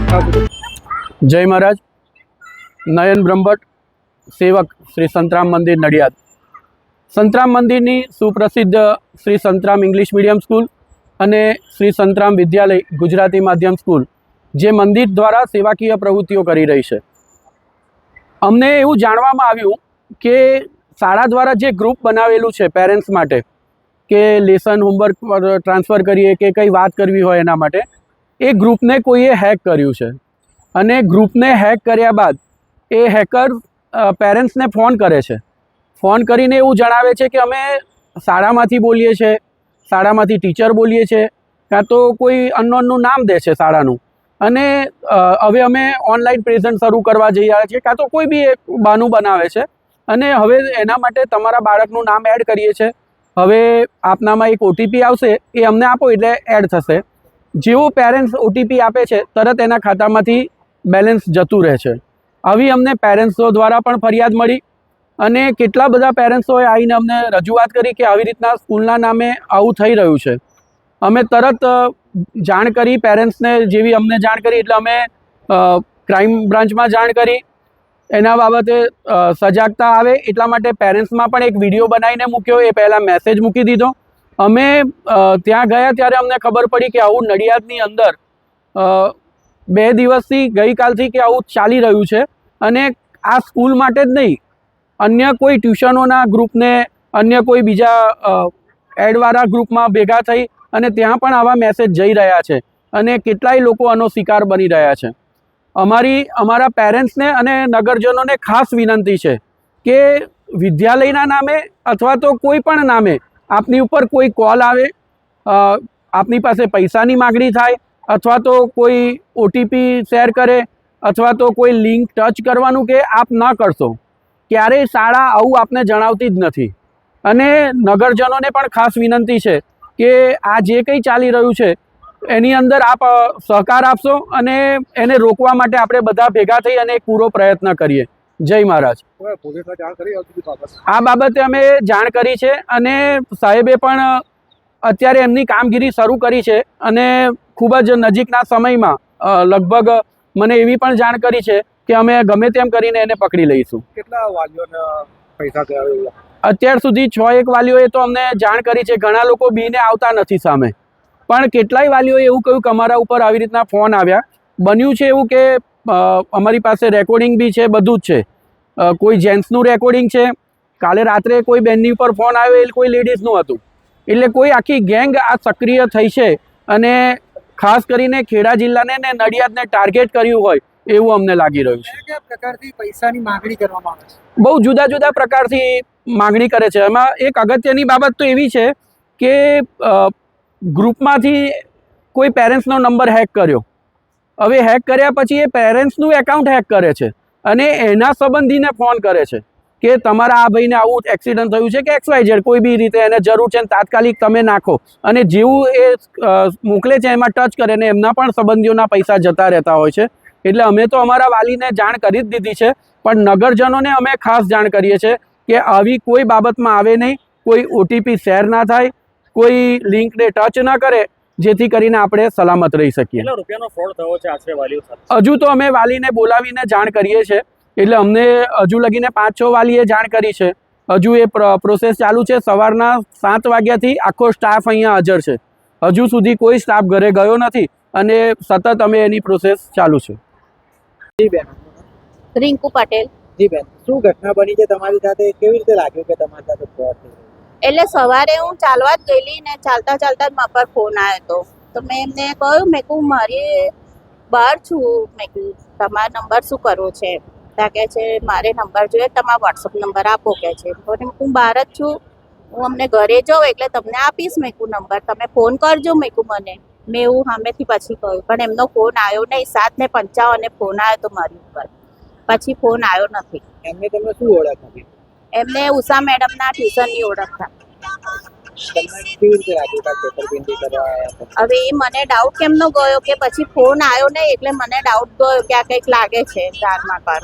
જય મહારાજ. નયન બ્રહ્મભટ્ટ, સેવક શ્રી સંતરામ મંદિર નડિયાદ. સંતરામ મંદિરની સુપ્રસિદ્ધ Shri Santram English medium school અને શ્રી સંતરામ વિદ્યાલય ગુજરાતી માધ્યમ સ્કૂલ જે મંદિર દ્વારા સેવાકીય પ્રવૃત્તિઓ કરી રહી છે. અમને એવું જાણવામાં આવ્યું કે શાળા દ્વારા જે ગ્રુપ બનાવેલું છે પેરેન્ટ્સ માટે કે લેસન હોમવર્ક ટ્રાન્સફર કરીએ કે કંઈ વાત કરવી હોય એના માટે, એ ગ્રુપને કોઈએ હેક કર્યું છે અને ગ્રુપને હેક કર્યા બાદ એ હેકર પેરેન્ટ્સને ફોન કરે છે. ફોન કરીને એવું જણાવે છે કે અમે શાળામાંથી બોલીએ છીએ, શાળામાંથી ટીચર બોલીએ છીએ, કાં તો કોઈ અનનોનનું નામ દે છે શાળાનું, અને હવે અમે ઓનલાઈન પ્રેઝન્ટ શરૂ કરવા જઈ રહ્યા છીએ, કાં તો કોઈ બી એક બહાનું બનાવે છે અને હવે એના માટે તમારા બાળકનું નામ એડ કરીએ છીએ, હવે આપનામાં એક ઓટીપી આવશે, એ અમને આપો એટલે એડ થશે. જેવો પેરેન્ટ્સ ઓટીપી આપે છે તરત એના ખાતામાંથી બેલેન્સ જતું રહે છે. આવી અમને પેરેન્ટ્સો દ્વારા પણ ફરિયાદ મળી અને કેટલા બધા પેરેન્ટ્સોએ આવીને અમને રજૂઆત કરી કે આવી રીતના સ્કૂલના નામે આવું થઈ રહ્યું છે. અમે તરત જાણ કરી પેરેન્ટ્સને, જેવી અમને જાણ કરી એટલે અમે ક્રાઇમ બ્રાન્ચમાં જાણ કરી. એના બાબતે સજાગતા આવે એટલા માટે પેરેન્ટ્સમાં પણ એક વિડીયો બનાવીને મૂક્યો, એ પહેલાં મેસેજ મૂકી દીધો. અમે ત્યાં ગયા ત્યારે અમને ખબર પડી કે આવું નડિયાદની અંદર 2 દિવસથી, ગઈકાલથી કે આવું ચાલી રહ્યું છે. અને આ સ્કૂલ માટે જ નહીં, અન્ય કોઈ ટ્યુશનોના ગ્રુપને, અન્ય કોઈ બીજા એડવાળા ગ્રુપમાં ભેગા થઈ અને ત્યાં પણ આવા મેસેજ જઈ રહ્યા છે અને કેટલાય લોકો આનો શિકાર બની રહ્યા છે. અમારા પેરેન્ટ્સને અને નગરજનોને ખાસ વિનંતી છે કે વિદ્યાલયના નામે અથવા તો કોઈ પણ નામે આપની ઉપર કોઈ કોલ આવે, આપની પાસે પૈસાની માગણી થાય, અથવા તો કોઈ ઓટીપી શેર કરે, અથવા તો કોઈ લિંક ટચ કરવાનું કે આપ ન કરશો, ક્યારેય શાળા આવું આપને જણાવતી જ નથી. અને નગરજનોને પણ ખાસ વિનંતી છે કે આ જે કંઈ ચાલી રહ્યું છે એની અંદર આપ સહકાર આપશો અને એને રોકવા માટે આપણે બધા ભેગા થઈ અને એક પૂરો પ્રયત્ન કરીએ. જય મહારાજ. આ બાબતે અમે જાણ કરી છે અને સાહેબે પણ અત્યારે એમની કામગીરી શરૂ કરી છે અને ખૂબ જ નજીકના સમયમાં લગભગ મને એવી પણ જાણ કરી છે કે અમે ગમે તેમ કરીને એને પકડી લઈશું. કેટલા વાલીઓને પૈસા થયા? અત્યાર સુધી 6-1 વાલીઓએ તો અમને જાણ કરી છે. ઘણા લોકો બીને આવતા નથી સામે, પણ કેટલાય વાલીઓએ એવું કહ્યું કે અમારા ઉપર આવી રીતના ફોન આવ્યા. બન્યું છે એવું કે અમારી પાસે રેકોર્ડિંગ બી છે, બધું જ છે. કોઈ જેન્ટ્સનું રેકોર્ડિંગ છે, કાલે રાત્રે કોઈ બેનની ઉપર ફોન આવ્યો, એ કોઈ લેડીઝનું હતું. એટલે કોઈ આખી ગેંગ આ સક્રિય થઈ છે અને ખાસ કરીને ખેડા જિલ્લાને ને નડિયાદને ટાર્ગેટ કર્યું હોય એવું અમને લાગી રહ્યું છે. કયા પ્રકારથી પૈસાની માંગણી કરવામાં આવે છે? બહુ જુદા જુદા પ્રકારથી માંગણી કરે છે. એમાં એક અગત્યની બાબત તો એવી છે કે ગ્રુપમાંથી કોઈ પેરેન્ટ્સનો નંબર હેક કર્યો. હવે હેક કર્યા પછી એ પેરેન્ટ્સનું એકાઉન્ટ હેક કરે છે અને એના સંબંધીને ફોન કરે છે કે તમારા આ ભાઈને આવું એક્સિડન્ટ થયું છે કે XYZ, કોઈ બી રીતે એને જરૂર છે ને તાત્કાલિક તમે નાખો. અને જેવું એ મોકલે છે એમાં ટચ કરે ને એમના પણ સંબંધીઓના પૈસા જતા રહેતા હોય છે. એટલે અમે તો અમારા વાલીને જાણ કરી જ દીધી છે, પણ નગરજનોને અમે ખાસ જાણ કરીએ છીએ કે આવી કોઈ બાબતમાં આવે નહીં, કોઈ ઓટીપી શેર ના થાય, કોઈ લિંકને ટચ ના કરે, જેથી કરીને આપણે સલામત રહી શકીએ. કેટલા રૂપિયાનો ફ્રોડ થયો છે આશરે વાલીઓ સાથે? હજુ તો અમે વાલીને બોલાવીને જાણ કરીએ છીએ, એટલે અમને હજુ લગીને 5-6 વાલીએ જાણ કરી છે. હજુ એ પ્રોસેસ ચાલુ છે. સવારના 7 વાગ્યાથી આખો સ્ટાફ અહીંયા હાજર છે. હજુ સુધી કોઈ સ્ટાફ ઘરે ગયો નથી અને સતત અમે એની પ્રોસેસ ચાલુ છે. જી બેન. રિંકુ પટેલ. જી બેન, શું ઘટના બની છે તમારી સાથે? કેવી રીતે લાગ્યું કે તમારી સાથે ફ્રોડ થયો? એટલે સવારે હું ચાલવા જ ગયેલી ને ચાલતા ચાલતા જ મારા પર ફોન આવ્યો હતો. તો મેં એમને કહ્યું, મેં કહું મારી બહાર છું, મેં કહ્યું તમારો નંબર શું કરવો છે? ત્યાં કહે છે મારે નંબર જોઈએ, તમારો વોટ્સઅપ નંબર આપો કહે છે. તો હું બહાર જ છું, હું અમને ઘરે જાઉં એટલે તમને આપીશ મેં કહું નંબર, તમે ફોન કરજો મેં કહું મને. મેં એવું સામેથી પછી કહ્યું, પણ એમનો ફોન આવ્યો નહીં. 7:55 ફોન આવ્યો તો મારી ઉપર, પછી ફોન આવ્યો નથી. એમને તમને શું ઓળખ હતી? એમને ઉષા મેડમના ટ્યુશનની ઓળખ હતા. તમને કેવી રીતે લાગ્યું કે છેતરપિંડી કરવા આવ્યા? હવે એ મને ડાઉટ કેમનો ગયો કે પછી ફોન આવ્યો નહીં એટલે મને ડાઉટ ગયો કે આ કંઈક લાગે છે ધારમાં પર.